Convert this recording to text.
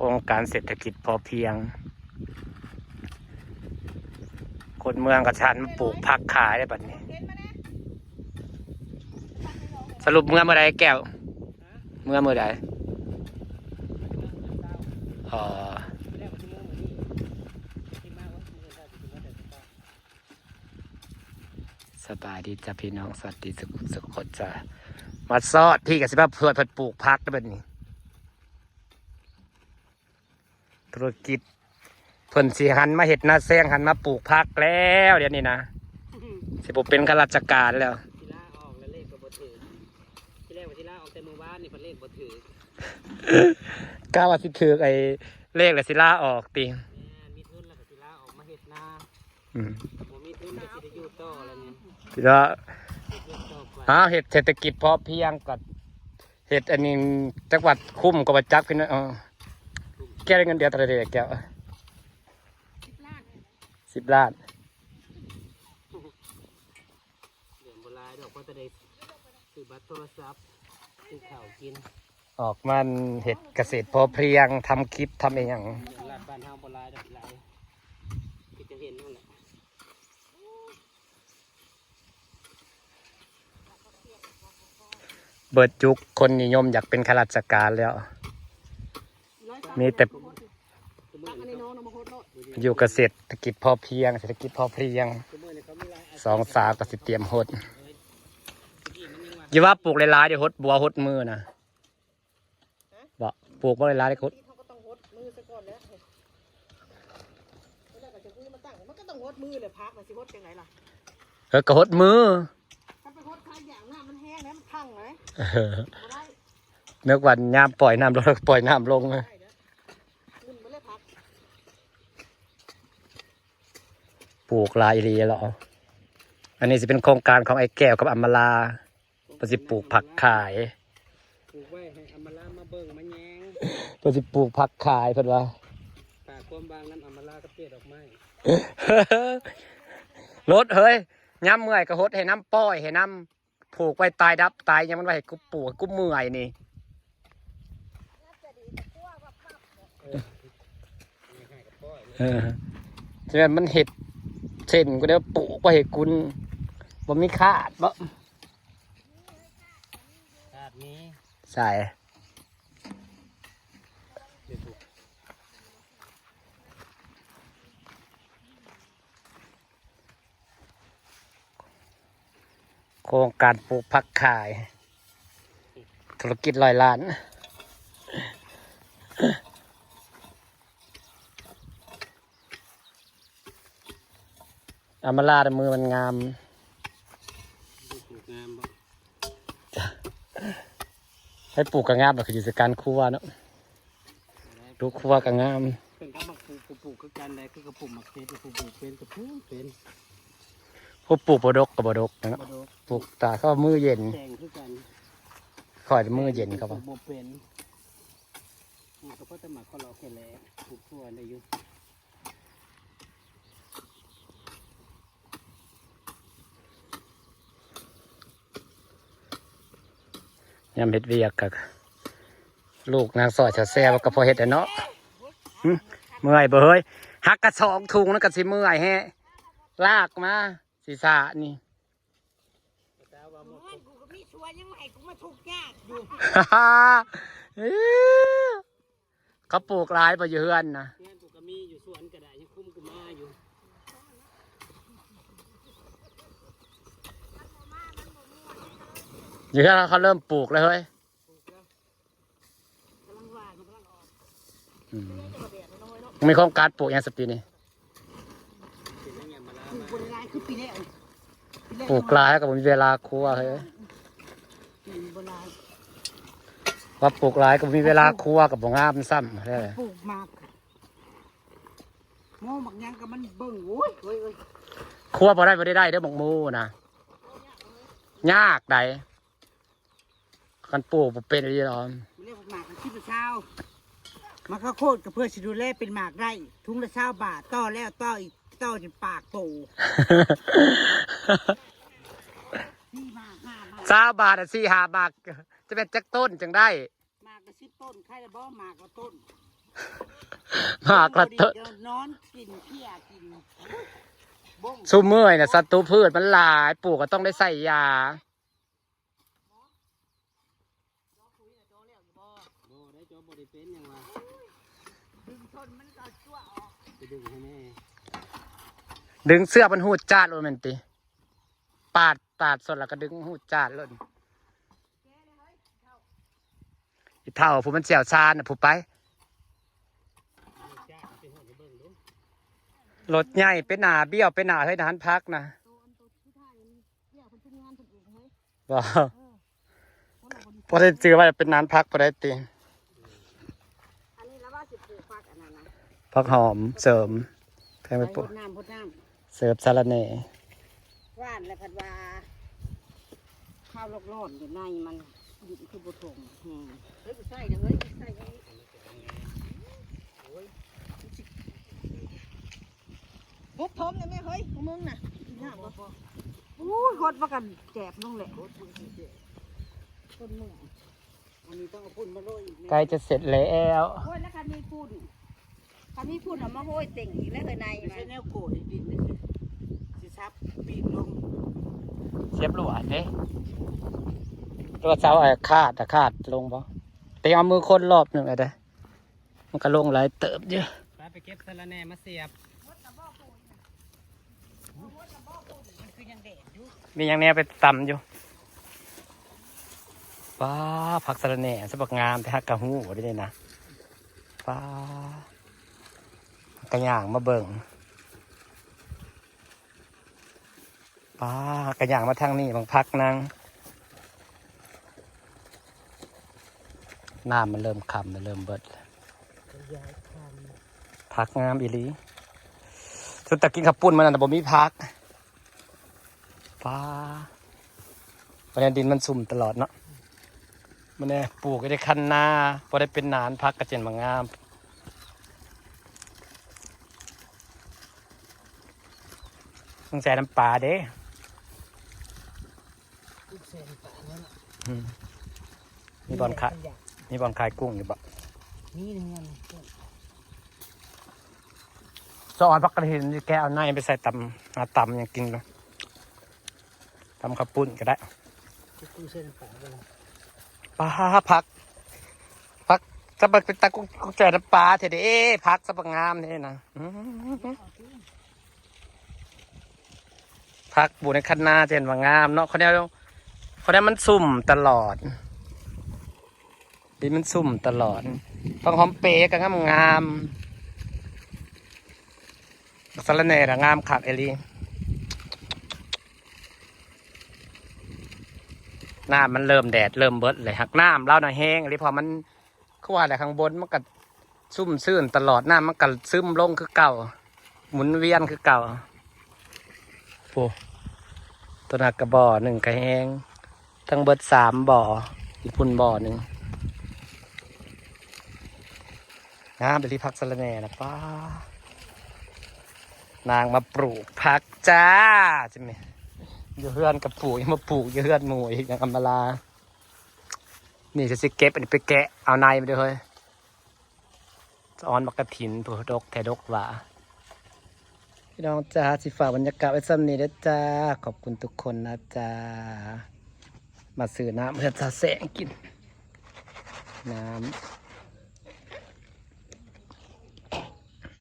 รงการเศรษฐกิจพอเพียงคนเมืองกับฉันมาปลูกผักขายได้บัดนี้สรุปเมื่อใดแก้วเมื่อใดอ๋อสบายดีจ้ะพี่น้องสวัสดีสุขคนจ้ะมาซอดพี่กับสิบ้าเพื่อปลูกผักได้บัดนี้ธุรกิจเพิ่นสิหันมาเห็ดนาแซงหันมาปลูกผักแล้วเดี๋ยวนี้นะสิผมเป็นข้าราชการแล้วทีล่าออกแล้วเลขก็บ่ถือที่แรกว่าทีล่าออกแต่มือบ้านนี่เพิ่นเลขบ่ถือก้าวว่าสิถือไอ้เลขและสิล่าออกติมีทุนแล้วก็ทีล่าออกมาเฮ็ดนาบ่มีทุนก็สิได้อยู่ต่อแล้วนี่ทีละเห็ดเศรษฐกิจพอเพียงกับเห็ดอันนี้จังหวัดคุ้มกับจับกันนะแก้ได้เงินเดือนเท่าไหร่แก้ว10 ล้านเดือนโบราณดอกก็จะได้ซื้อบัตรโทรศัพท์ซื้อข้าวกินออกมันเห็ดเกษตรพอเพียงทำคลิปทำเองอย่างลาดบ้านเฮาโบราณดอกหลายที่จะเห็นนั่นแหละเบิดจุกคนนิยมอยากเป็นข้าราชการแล้วมีแต่อยู่เกษตรกิจพอเพียงเศรษฐกิจพอเพียง2 สาวก็สิเตรียมหดอย่าว่าปลูกหลายๆเดี๋ยวหดบัวหดมือนะบ่ปลูกบ่หลายๆเดี๋ยวหดก็หดมือนึกวันน้ำปล่อยน้ำลงปล่อยน้ำลงปลูกลายลีเหรออันนี้จะเป็นโครงการของไอ้แก้วกับอำมาลาปฏิปลูกผักขายปลูกไว้ให้อำมาลามาเบิ่งมาแยงปฏิปลูกผักขายเพิ่นว่าปากความบางนั้นอำมาลาก็เปรี้ยดอกไม้รถเฮ้ยย้ำเมื่อยก็หดให้น้ำป้อยให้น้ำผูกไว้ตายดับตายยังมันไว้ให้กูปลูกกูเมื่อยนี่ฉะนั้นมันเห็ดเช่นก็เดี๋ยวปลูกไว้ให้คุณบ่มีขาดบ่ขาดนี้ใช่โครงการปลูกผักขายธุรกิจ100 ล้านอามาลาดมือมันงามให้ปลูกกระงามแบบกิจการครัวเนาะดูครัวกระงามเป็นกับมักปลูกคือการใดคือกระปุกมักเทศกระปุกเป็นกระปุกเป็นผู้ปลูกบดกกับบดกนะปลูกตาเข้ามือเย็นคอยมือเย็นเขาปะเป็นเขาก็จะหมักข้าวหลอกแค่แล้วปลูกทั่วได้อยู่ยำเห็ดเวียกกับลูกนางสอดชาแซ่บกับพอเห็ดเนาะเมื่อยเบยหักกระสองถุงแล้วก็สิเมื่อยแฮะลากมาศีรษะนี่เขาปลูกร้ายไปเยือนนะอยู่ที่เขาเริ่มปลูกแล้วเฮ้ยมีโครงการปลูกอย่างสปีนี่ปลูกลายกับผมมีเวลาครัวเฮ้ยว่าปลูกลายกับมีเวลาครัวกับบ่งามซ้ำได้ปลูกมากโม่หมักยังกับมันเบิ่งโว้ยครัวพอได้เด้อหมกมูนะยากใดกันปลูกเป็นอะไรหรอเรียกหมากกันที่ประชามาข้าวโพดกับเพื่อสิดูแลเป็นหมากได้ทุงละ20 บาทต่อแล้วต่ออีกต่อจนปากโต20 บาท4-5 บาทจะเป็นจักต้นจังได้หมากกระ10 ต้นใครละบ่หมากกระต้น หมากละเตอะ นอนกินเพี้ยกินบ้ง ซุมเมื่อยเนี่ยศัตรูพืชมันหลายปลูกก็ต้องได้ใส่ยา ได้จอบริเป็นยังวะ ดึงชนมันก็ชั่วออก ไปดึงให้แม่ ดึงเสื้อมันหูดจาดโรแมนติปาดสดแล้วก็ดึงหูดจาดเลยอีเท่าผู้มันเจียวชาญนะผู้ไป จ้าไปหัวจะเบิ่งดู รถใหญ่เป็นหนาเบี้ยวเป็นหนาให้ทหารพักนะบ่พอได้เจอว่าเป็นนานพักพอได้ตี อันนี้แล้วว่าสิปลูกผักอันนั้นนะ พักหอมเสริมแพงไป พ ปลู ด ก น้ำพดน้ เสิร์ฟสาระเน่ ำว่านและผัดว่าข้าวร้อนๆอยู่ในมันดินคือบุถงแห้งเฮ้ยใส่เด้อเฮ้ยใส่เฮ้ยบุกทมเลยไหมเฮ้ยของมึงน่ะกินน้ำบ่อู้ยโคตรว่ากันแจบลงแหละคนมึงอันนี้ต้องเอาพุ่นมาโรยอีก ใกล้จะเสร็จแล้ว โอ้ยแล้วคันมีพุ่นเอามาโห้ยเต่งอีกแล้วเลยในมันใช้แนวโกดดินสิซับปีกลง เสียบหลวดเด้ตัวเสาไอ้คาดลงปะเตะเอามือคนรอบหนึ่งเลยเด้มันก็ลงหลายเติบเยอะ ไปเก็บสะระแหน่มาเสียบ มันคือยังเด็ดอยู่ มีอย่างเนี้ยไปตำอยู่ว้าผักสะระแหน่สบักงามแต่ฮักกะหูได้เลยนะว้ากระย่างมาเบิ่งว้ากระย่างมาทางนี้บางพักนางน้ำมันเริ่มคำมันเริ่มเบิดแล้วพักงามอีหลีสุดตะกินขับปุ้นมันน่ะบ่มีพักว้าประเด็นดินมันสุ่มตลอดเนาะมันเนี่ยปลูกก็ได้คันนาพอได้เป็นนานพักกระเจนบางงามต้องใส่น้ำปลาเด้อืมมีบอลขายมีบอลขายกุ้งอยู่บ่ นี่เงิน ซอยพักกระเทียมแกเอาในไปใส่ตำตำยังกินเลยตำข้าวปุ้นก็ได้ กูเส้นปลาไปเลย ปลาพักจะไปเป็นตะกุกแก่น้ำปลาเถอะเด้พักสะบักงามนี่นะพักบูในคันนาเจนว่างามเนาะเขาได้มันซุ่มตลอดดีมันซุ่มตลอดฟังหอมเป๊ก็งามสะระแหน่งามขักเอลีน้ำมันเริ่มแดดเริ่มเบิดเลยหักน้ำเล่าหน่อยแห้งหรือพอมันเขาว่าอะไรข้างบนมันก็ซุ่มซื่นตลอดน้ำมันก็ซึมลงคือเก่าหมุนเวียนคือเก่าโอ้ตัวนักกระบ่อหนึ่งกระแห้งทั้งเบิด3 บ่ออีกพุ่นบ่อหนึ่งน้ำไปที่พักสะระแหน่นะป้านางมาปลูกผักจ้าใช่ไหมอยู่เฮือนกับปลูกยังมาปลูกอยู่เฮือนหมูอีกอย่างอำมาลานี่จะสิเก็บอันนี้ไปแกะเอาในมาด้วยเฮ้ยจะออนบักกระถินผู้ดกแทดกหว่าพี่น้องจ้าสิฝากบรรยากาศไว้ซ้ำนี้นะจ้าขอบคุณทุกคนนะจ้ามาซื้อน้ำเพื่อจะแสงกินน้ำ